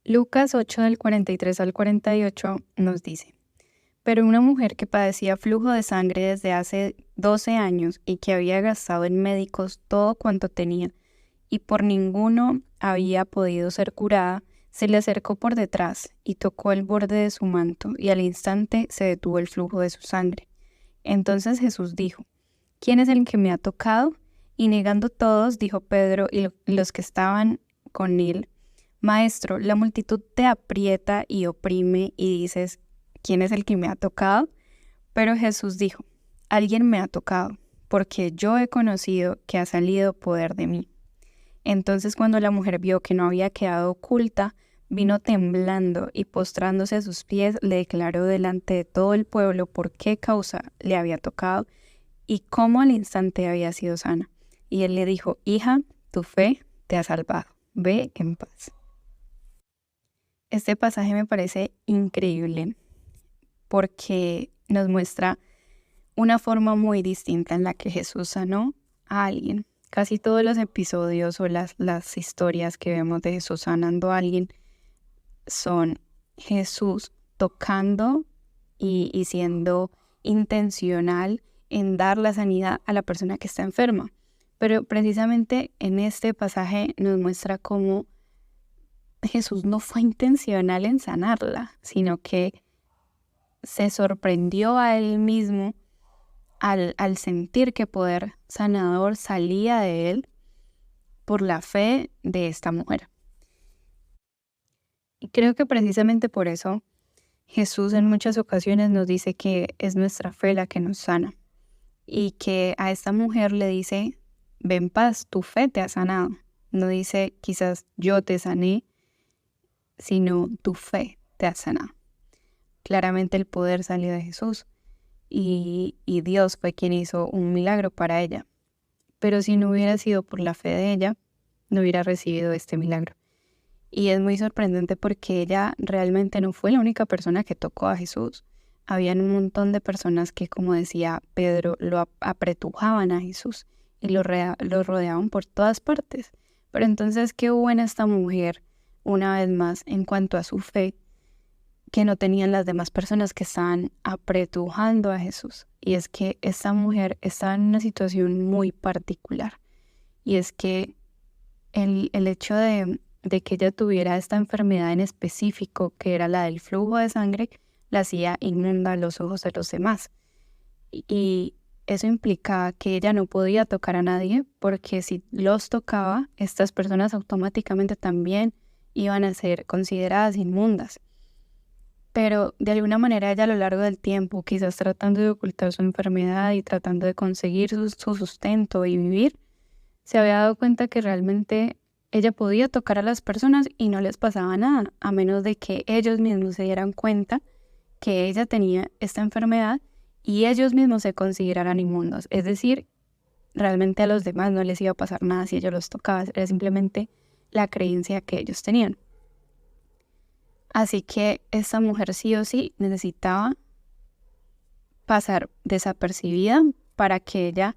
Lucas 8 del 43 al 48 nos dice, pero una mujer que padecía flujo de sangre desde hace 12 años y que había gastado en médicos todo cuanto tenía y por ninguno había podido ser curada, se le acercó por detrás y tocó el borde de su manto y al instante se detuvo el flujo de su sangre. Entonces Jesús dijo, ¿quién es el que me ha tocado? Y negando todos, dijo Pedro y los que estaban con él, Maestro, la multitud te aprieta y oprime y dices, ¿quién es el que me ha tocado? Pero Jesús dijo, alguien me ha tocado, porque yo he conocido que ha salido poder de mí. Entonces cuando la mujer vio que no había quedado oculta, vino temblando y postrándose a sus pies le declaró delante de todo el pueblo por qué causa le había tocado y cómo al instante había sido sana. Y él le dijo, hija, tu fe te ha salvado, ve en paz. Este pasaje me parece increíble porque nos muestra una forma muy distinta en la que Jesús sanó a alguien. Casi todos los episodios o las historias que vemos de Jesús sanando a alguien son Jesús tocando y siendo intencional en dar la sanidad a la persona que está enferma. Pero precisamente en este pasaje nos muestra cómo Jesús no fue intencional en sanarla, sino que se sorprendió a él mismo al sentir que poder sanador salía de él por la fe de esta mujer. Y creo que precisamente por eso Jesús en muchas ocasiones nos dice que es nuestra fe la que nos sana y que a esta mujer le dice, ve en paz, tu fe te ha sanado. No dice quizás yo te sané, sino tu fe te ha sanado. Claramente el poder salió de Jesús y Dios fue quien hizo un milagro para ella. Pero si no hubiera sido por la fe de ella, no hubiera recibido este milagro. Y es muy sorprendente porque ella realmente no fue la única persona que tocó a Jesús. Habían un montón de personas que, como decía Pedro, lo apretujaban a Jesús y lo rodeaban por todas partes. Pero entonces, ¿qué hubo en esta mujer, una vez más, en cuanto a su fe, que no tenían las demás personas que estaban apretujando a Jesús? Y es que esta mujer estaba en una situación muy particular. Y es que el hecho de que ella tuviera esta enfermedad en específico, que era la del flujo de sangre, la hacía inmunda a los ojos de los demás. Y eso implicaba que ella no podía tocar a nadie, porque si los tocaba, estas personas automáticamente también iban a ser consideradas inmundas. Pero de alguna manera ella a lo largo del tiempo, quizás tratando de ocultar su enfermedad y tratando de conseguir su sustento y vivir, se había dado cuenta que realmente ella podía tocar a las personas y no les pasaba nada, a menos de que ellos mismos se dieran cuenta que ella tenía esta enfermedad y ellos mismos se consideraran inmundos. Es decir, realmente a los demás no les iba a pasar nada si ellos los tocaban, era simplemente la creencia que ellos tenían. Así que esta mujer sí o sí necesitaba pasar desapercibida para que ella,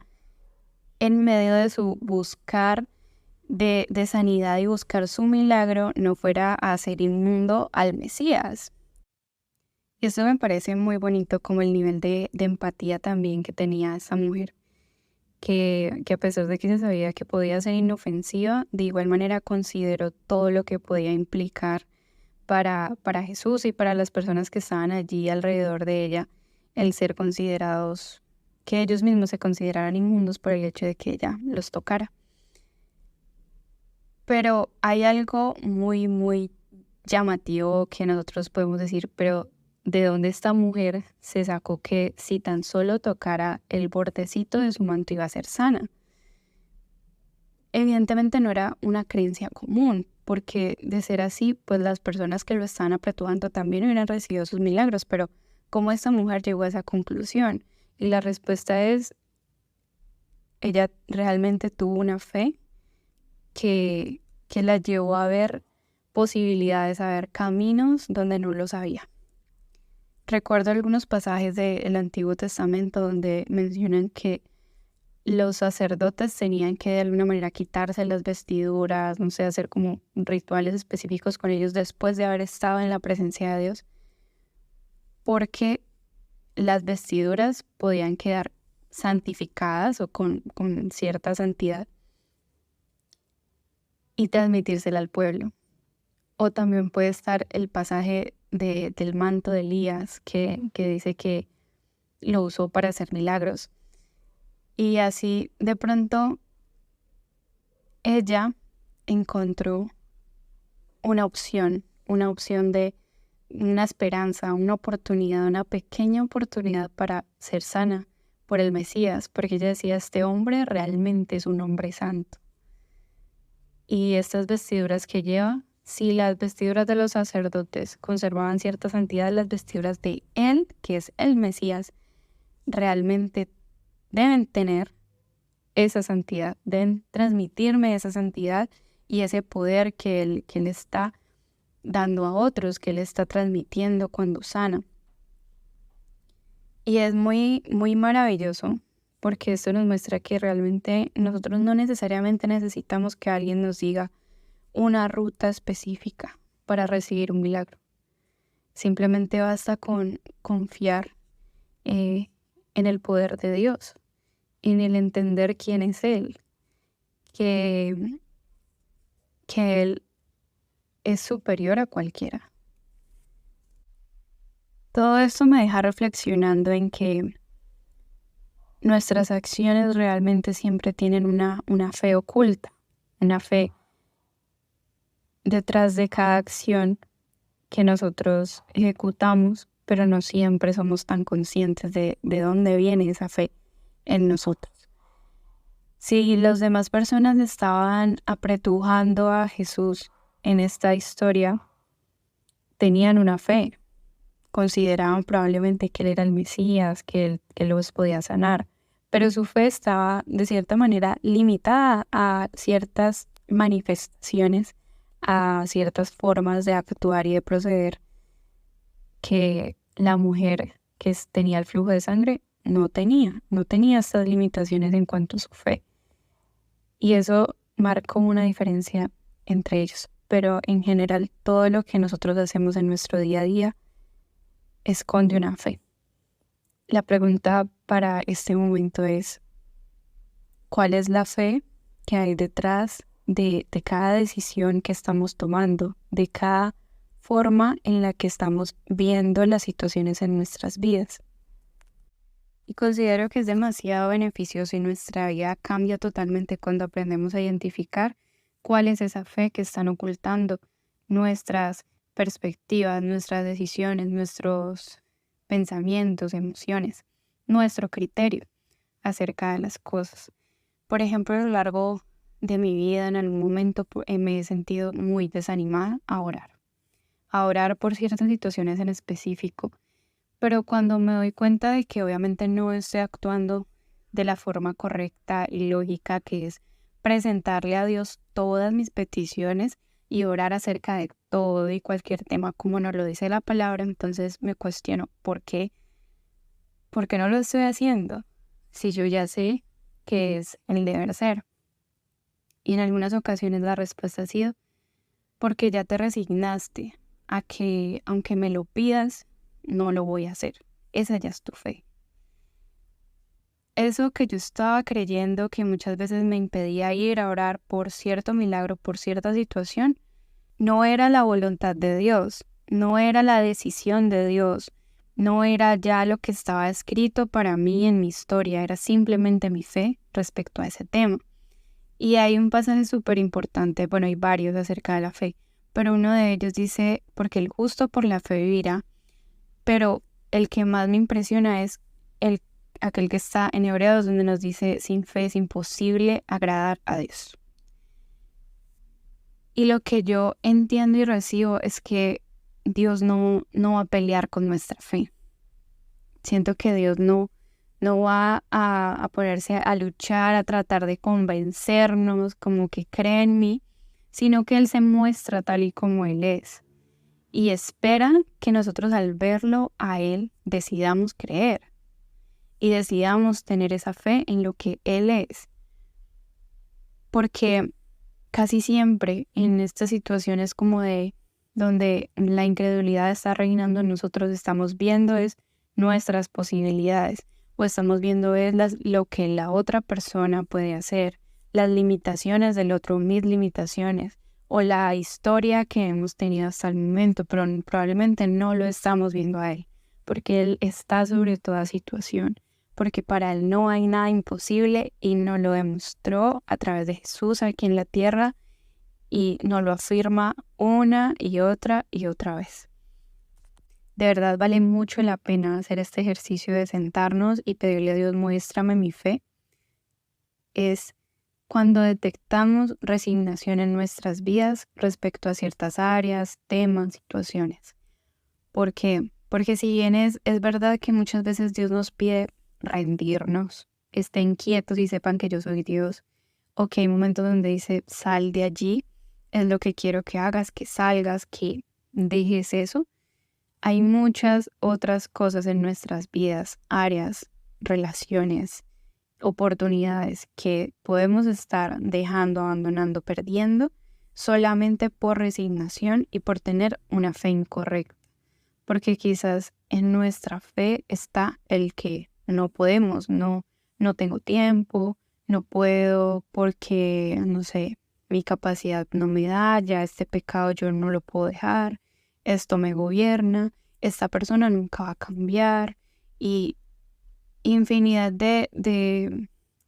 en medio de su buscar de sanidad y buscar su milagro, no fuera a hacer inmundo al Mesías. Y eso me parece muy bonito, como el nivel de empatía también que tenía esa mujer, que a pesar de que se sabía que podía ser inofensiva, de igual manera consideró todo lo que podía implicar para Jesús y para las personas que estaban allí alrededor de ella, el ser considerados, que ellos mismos se consideraran inmundos por el hecho de que ella los tocara. Pero hay algo muy, muy llamativo que nosotros podemos decir, pero ¿de dónde esta mujer se sacó que si tan solo tocara el bordecito de su manto iba a ser sana? Evidentemente no era una creencia común, porque de ser así, pues las personas que lo estaban apretujando también hubieran recibido sus milagros, pero ¿cómo esta mujer llegó a esa conclusión? Y la respuesta es, ella realmente tuvo una fe que la llevó a ver posibilidades, a ver caminos donde no los había. Recuerdo algunos pasajes del Antiguo Testamento donde mencionan que los sacerdotes tenían que de alguna manera quitarse las vestiduras, no sé, hacer como rituales específicos con ellos después de haber estado en la presencia de Dios, porque las vestiduras podían quedar santificadas o con cierta santidad y transmitírsela al pueblo. O también puede estar el pasaje del manto de Elías que dice que lo usó para hacer milagros. Y así de pronto ella encontró una opción de una esperanza, una oportunidad, una pequeña oportunidad para ser sana por el Mesías, porque ella decía, este hombre realmente es un hombre santo. Y estas vestiduras que lleva, si las vestiduras de los sacerdotes conservaban cierta santidad, las vestiduras de él, que es el Mesías, realmente deben tener esa santidad, deben transmitirme esa santidad y ese poder que él está dando a otros, que él está transmitiendo cuando sana. Y es muy, muy maravilloso porque esto nos muestra que realmente nosotros no necesariamente necesitamos que alguien nos diga una ruta específica para recibir un milagro. Simplemente basta con confiar en el poder de Dios, en el entender quién es Él, que Él es superior a cualquiera. Todo esto me deja reflexionando en que nuestras acciones realmente siempre tienen una fe oculta, una fe detrás de cada acción que nosotros ejecutamos, pero no siempre somos tan conscientes de dónde viene esa fe en nosotros. Si las demás personas estaban apretujando a Jesús en esta historia, tenían una fe, consideraban probablemente que él era el Mesías, que él los podía sanar, pero su fe estaba de cierta manera limitada a ciertas manifestaciones, a ciertas formas de actuar y de proceder que la mujer que tenía el flujo de sangre no tenía estas limitaciones en cuanto a su fe. Y eso marcó una diferencia entre ellos. Pero en general, todo lo que nosotros hacemos en nuestro día a día esconde una fe. La pregunta para este momento es, ¿cuál es la fe que hay detrás de cada decisión que estamos tomando, de cada forma en la que estamos viendo las situaciones en nuestras vidas? Y considero que es demasiado beneficioso y nuestra vida cambia totalmente cuando aprendemos a identificar cuál es esa fe que están ocultando nuestras perspectivas, nuestras decisiones, nuestros pensamientos, emociones, nuestro criterio acerca de las cosas. Por ejemplo, a lo largo de mi vida, en algún momento me he sentido muy desanimada a orar por ciertas situaciones en específico. Pero cuando me doy cuenta de que obviamente no estoy actuando de la forma correcta y lógica, que es presentarle a Dios todas mis peticiones y orar acerca de todo y cualquier tema como nos lo dice la palabra, entonces me cuestiono ¿por qué no lo estoy haciendo? Si yo ya sé que es el deber ser. Y en algunas ocasiones la respuesta ha sido porque ya te resignaste a que aunque me lo pidas, no lo voy a hacer. Esa ya es tu fe. Eso que yo estaba creyendo que muchas veces me impedía ir a orar por cierto milagro, por cierta situación, no era la voluntad de Dios, no era la decisión de Dios, no era ya lo que estaba escrito para mí en mi historia, era simplemente mi fe respecto a ese tema. Y hay un pasaje súper importante, bueno, hay varios acerca de la fe, pero uno de ellos dice, porque el justo por la fe vivirá, pero el que más me impresiona es aquel que está en Hebreos, donde nos dice, sin fe es imposible agradar a Dios. Y lo que yo entiendo y recibo es que Dios no va a pelear con nuestra fe. Siento que Dios no va a ponerse a luchar, a tratar de convencernos, como que cree en mí, sino que Él se muestra tal y como Él es. Y espera que nosotros al verlo a Él decidamos creer. y decidamos tener esa fe en lo que Él es. Porque casi siempre en estas situaciones como de donde la incredulidad está reinando, nosotros estamos viendo es nuestras posibilidades o estamos viendo es lo que la otra persona puede hacer, las limitaciones del otro, mis limitaciones o la historia que hemos tenido hasta el momento, pero probablemente no lo estamos viendo a Él, porque Él está sobre toda situación, porque para Él no hay nada imposible y nos lo demostró a través de Jesús aquí en la tierra y nos lo afirma una y otra vez. De verdad vale mucho la pena hacer este ejercicio de sentarnos y pedirle a Dios, muéstrame mi fe. Es cuando detectamos resignación en nuestras vidas respecto a ciertas áreas, temas, situaciones. ¿Por qué? Porque si bien es verdad que muchas veces Dios nos pide rendirnos, estén quietos y sepan que yo soy Dios, o que hay momentos donde dice, sal de allí, es lo que quiero que hagas, que salgas, que dejes eso. Hay muchas otras cosas en nuestras vidas, áreas, relaciones, oportunidades que podemos estar dejando, abandonando, perdiendo solamente por resignación y por tener una fe incorrecta. Porque quizás en nuestra fe está el que no podemos, no tengo tiempo, no puedo porque, no sé, mi capacidad no me da, ya este pecado yo no lo puedo dejar, esto me gobierna, esta persona nunca va a cambiar y infinidad de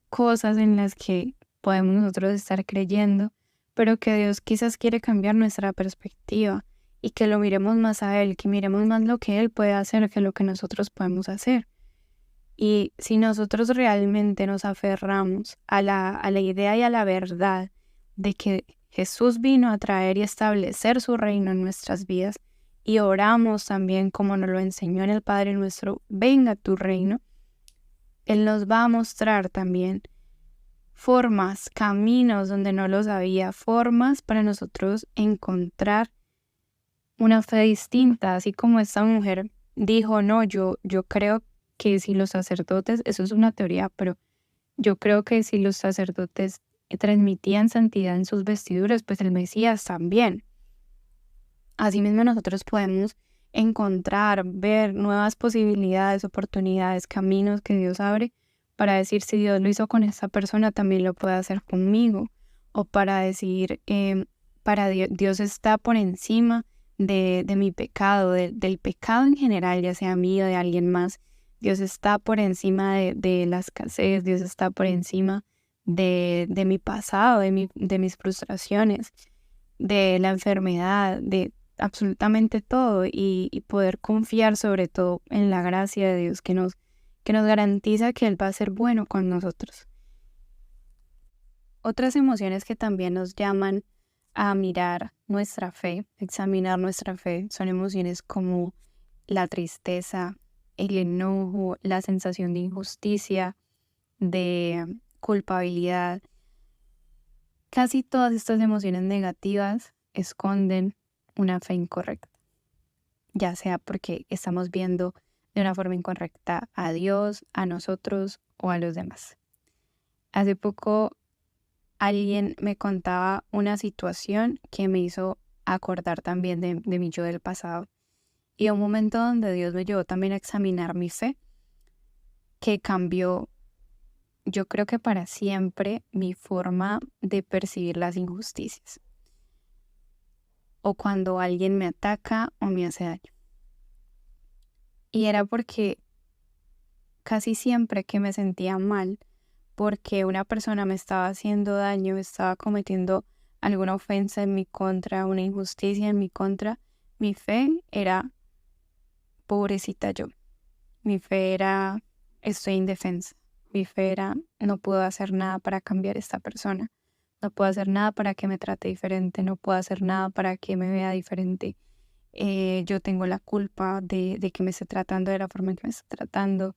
cosas en las que podemos nosotros estar creyendo, pero que Dios quizás quiere cambiar nuestra perspectiva y que lo miremos más a Él, que miremos más lo que Él puede hacer que lo que nosotros podemos hacer. Y si nosotros realmente nos aferramos a la idea y a la verdad de que Jesús vino a traer y establecer su reino en nuestras vidas, y oramos también como nos lo enseñó en el Padre nuestro, venga tu reino, Él nos va a mostrar también formas, caminos donde no los había, formas para nosotros encontrar una fe distinta, así como esta mujer dijo, no, yo creo que si los sacerdotes, eso es una teoría, pero yo creo que si los sacerdotes transmitían santidad en sus vestiduras, pues el Mesías también. Asimismo nosotros podemos encontrar, ver nuevas posibilidades, oportunidades, caminos que Dios abre para decir si Dios lo hizo con esta persona, también lo puede hacer conmigo. O para decir, Dios está por encima de mi pecado, del pecado en general, ya sea mío o de alguien más. Dios está por encima de la escasez, Dios está por encima de mi pasado, de mis frustraciones, de la enfermedad, de absolutamente todo y poder confiar sobre todo en la gracia de Dios que nos garantiza que Él va a ser bueno con nosotros. Otras emociones que también nos llaman a mirar nuestra fe, examinar nuestra fe, son emociones como la tristeza, el enojo, la sensación de injusticia, de culpabilidad. Casi todas estas emociones negativas esconden una fe incorrecta, ya sea porque estamos viendo de una forma incorrecta a Dios, a nosotros o a los demás. Hace poco alguien me contaba una situación que me hizo acordar también de mi yo del pasado y un momento donde Dios me llevó también a examinar mi fe, que cambió, yo creo que para siempre, mi forma de percibir las injusticias o cuando alguien me ataca o me hace daño. Y era porque casi siempre que me sentía mal porque una persona me estaba haciendo daño, estaba cometiendo alguna ofensa en mi contra, una injusticia en mi contra, mi fe era pobrecita yo. Mi fe era estoy indefensa. Mi fe era no puedo hacer nada para cambiar a esta persona. No puedo hacer nada para que me trate diferente. No puedo hacer nada para que me vea diferente. Yo tengo la culpa de que me esté tratando de la forma en que me está tratando.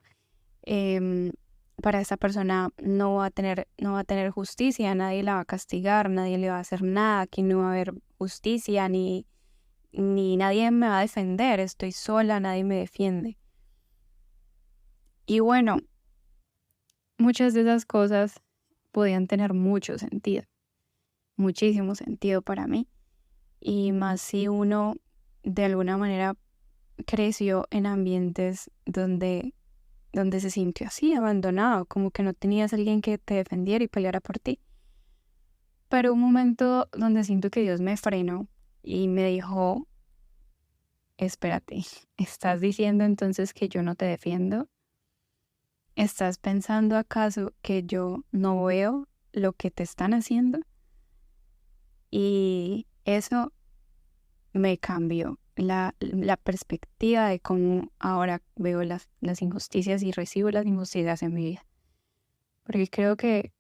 Para esa persona no va a tener justicia, nadie la va a castigar, nadie le va a hacer nada, aquí no va a haber justicia, ni nadie me va a defender, estoy sola, nadie me defiende. Y bueno, muchas de esas cosas podían tener mucho sentido, muchísimo sentido para mí. Y más si uno de alguna manera creció en ambientes donde se sintió así, abandonado, como que no tenías alguien que te defendiera y peleara por ti. Pero un momento donde siento que Dios me frenó y me dijo, espérate, ¿estás diciendo entonces que yo no te defiendo? ¿Estás pensando acaso que yo no veo lo que te están haciendo? Y eso me cambió la perspectiva de cómo ahora veo las injusticias y recibo las injusticias en mi vida. Porque creo que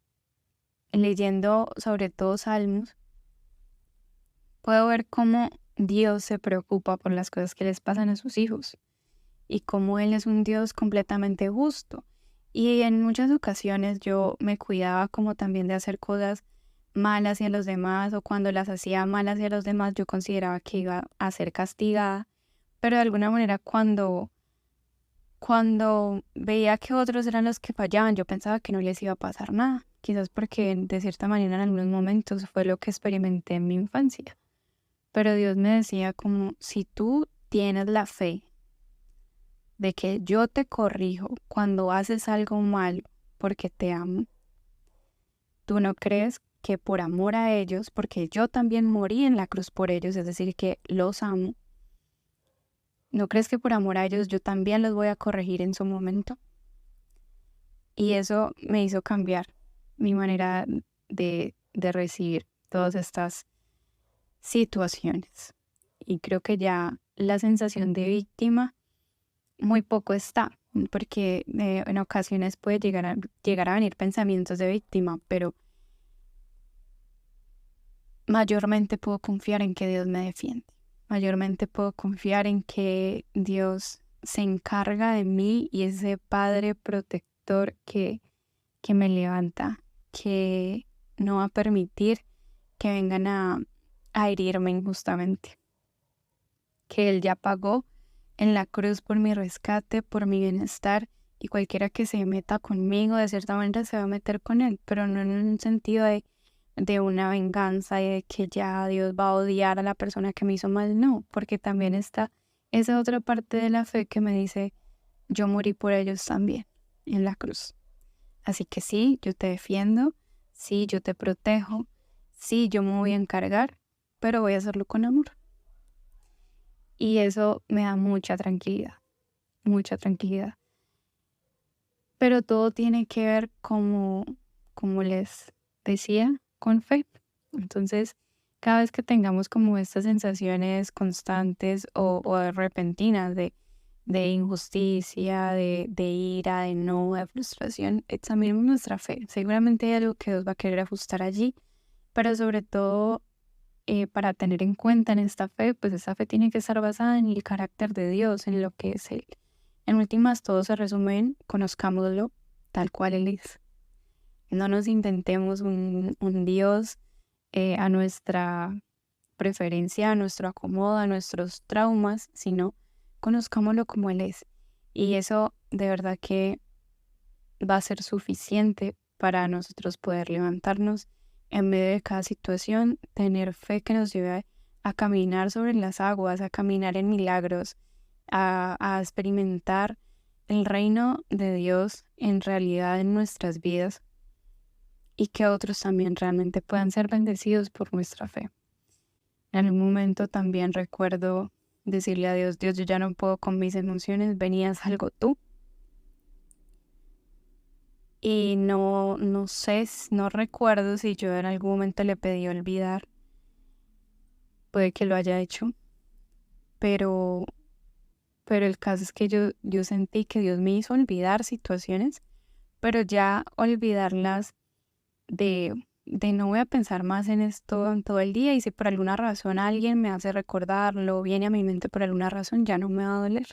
leyendo sobre todo Salmos, puedo ver cómo Dios se preocupa por las cosas que les pasan a sus hijos y cómo Él es un Dios completamente justo. Y en muchas ocasiones yo me cuidaba como también de hacer cosas malas hacia los demás, o cuando las hacía mal hacia los demás yo consideraba que iba a ser castigada, pero de alguna manera cuando veía que otros eran los que fallaban, yo pensaba que no les iba a pasar nada, quizás porque de cierta manera en algunos momentos fue lo que experimenté en mi infancia. Pero Dios me decía como, si tú tienes la fe de que yo te corrijo cuando haces algo malo porque te amo, tú no crees que por amor a ellos, porque yo también morí en la cruz por ellos, es decir, que los amo, no crees que por amor a ellos yo también los voy a corregir en su momento. Y eso me hizo cambiar mi manera de recibir todas estas situaciones. Y creo que ya la sensación de víctima muy poco está, porque en ocasiones puede llegar a venir pensamientos de víctima, pero mayormente puedo confiar en que Dios me defiende. Mayormente puedo confiar en que Dios se encarga de mí y ese Padre protector que me levanta, que no va a permitir que vengan a herirme injustamente, que Él ya pagó en la cruz por mi rescate, por mi bienestar, y cualquiera que se meta conmigo de cierta manera se va a meter con Él, pero no en un sentido de una venganza y de que ya Dios va a odiar a la persona que me hizo mal, no, porque también está esa otra parte de la fe que me dice, yo morí por ellos también en la cruz. Así que sí, yo te defiendo, sí, yo te protejo, sí, yo me voy a encargar, pero voy a hacerlo con amor. Y eso me da mucha tranquilidad, mucha tranquilidad. Pero todo tiene que ver, como les decía, con fe. Entonces, cada vez que tengamos como estas sensaciones constantes o repentinas de injusticia, de ira, de no, de frustración, examinemos nuestra fe. Seguramente hay algo que Dios va a querer ajustar allí, pero sobre todo para tener en cuenta en esta fe, pues esa fe tiene que estar basada en el carácter de Dios, en lo que es Él. En últimas, todo se resume en conozcámoslo tal cual Él es. No nos inventemos un Dios a nuestra preferencia, a nuestro acomodo, a nuestros traumas, sino conozcámoslo como Él es. Y eso de verdad que va a ser suficiente para nosotros poder levantarnos en medio de cada situación, tener fe que nos lleve a caminar sobre las aguas, a caminar en milagros, a experimentar el reino de Dios en realidad en nuestras vidas y que otros también realmente puedan ser bendecidos por nuestra fe. En algún momento también recuerdo decirle a Dios, Dios, yo ya no puedo con mis emociones, venías algo tú. Y no sé, no recuerdo si yo en algún momento le pedí olvidar. Puede que lo haya hecho, pero, pero el caso es que yo sentí que Dios me hizo olvidar situaciones, pero ya olvidarlas de no voy a pensar más en esto en todo el día, y si por alguna razón alguien me hace recordarlo, viene a mi mente por alguna razón, ya no me va a doler.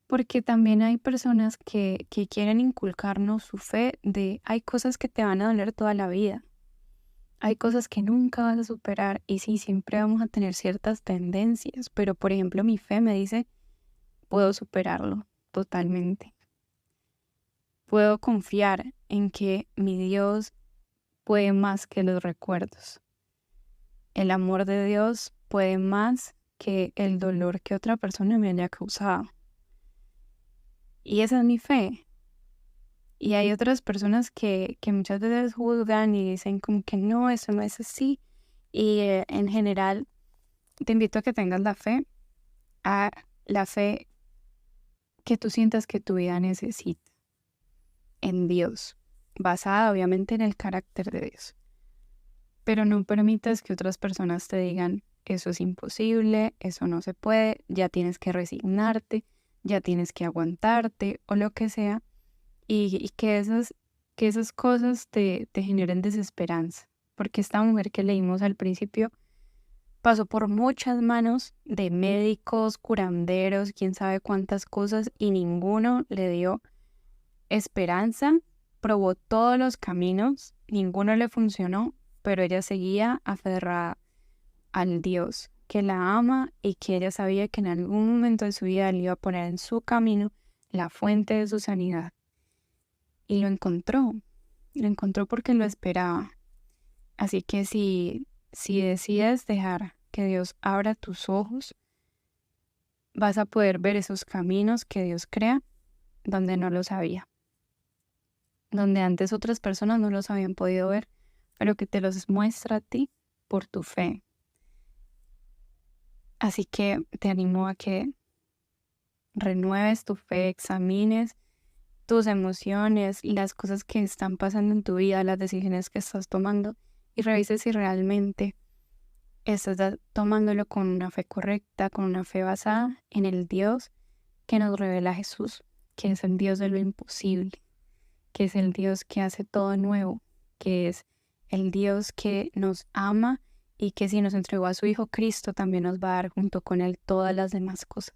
Porque también hay personas que quieren inculcarnos su fe de hay cosas que te van a doler toda la vida. Hay cosas que nunca vas a superar y sí, siempre vamos a tener ciertas tendencias, pero por ejemplo mi fe me dice, puedo superarlo totalmente. Puedo confiar en que mi Dios puede más que los recuerdos. El amor de Dios puede más que el dolor que otra persona me haya causado. Y esa es mi fe. Y hay otras personas que muchas veces juzgan y dicen como que no, eso no es así. Y en general te invito a que tengas a la fe que tú sientas que tu vida necesita en Dios, basada obviamente en el carácter de Dios. Pero no permitas que otras personas te digan, eso es imposible, eso no se puede, ya tienes que resignarte, ya tienes que aguantarte o lo que sea, y que esas cosas te generen desesperanza. Porque esta mujer que leímos al principio pasó por muchas manos de médicos, curanderos, quién sabe cuántas cosas, y ninguno le dio esperanza, probó todos los caminos, ninguno le funcionó, pero ella seguía aferrada al Dios que la ama y que ella sabía que en algún momento de su vida le iba a poner en su camino la fuente de su sanidad. Y lo encontró porque lo esperaba. Así que si decides dejar que Dios abra tus ojos, vas a poder ver esos caminos que Dios crea donde no los había, donde antes otras personas no los habían podido ver, pero que te los muestra a ti por tu fe. Así que te animo a que renueves tu fe, examines tus emociones y las cosas que están pasando en tu vida, las decisiones que estás tomando, y revises si realmente estás tomándolo con una fe correcta, con una fe basada en el Dios que nos revela Jesús, que es el Dios de lo imposible, que es el Dios que hace todo nuevo, que es el Dios que nos ama y que si nos entregó a su Hijo Cristo también nos va a dar junto con Él todas las demás cosas.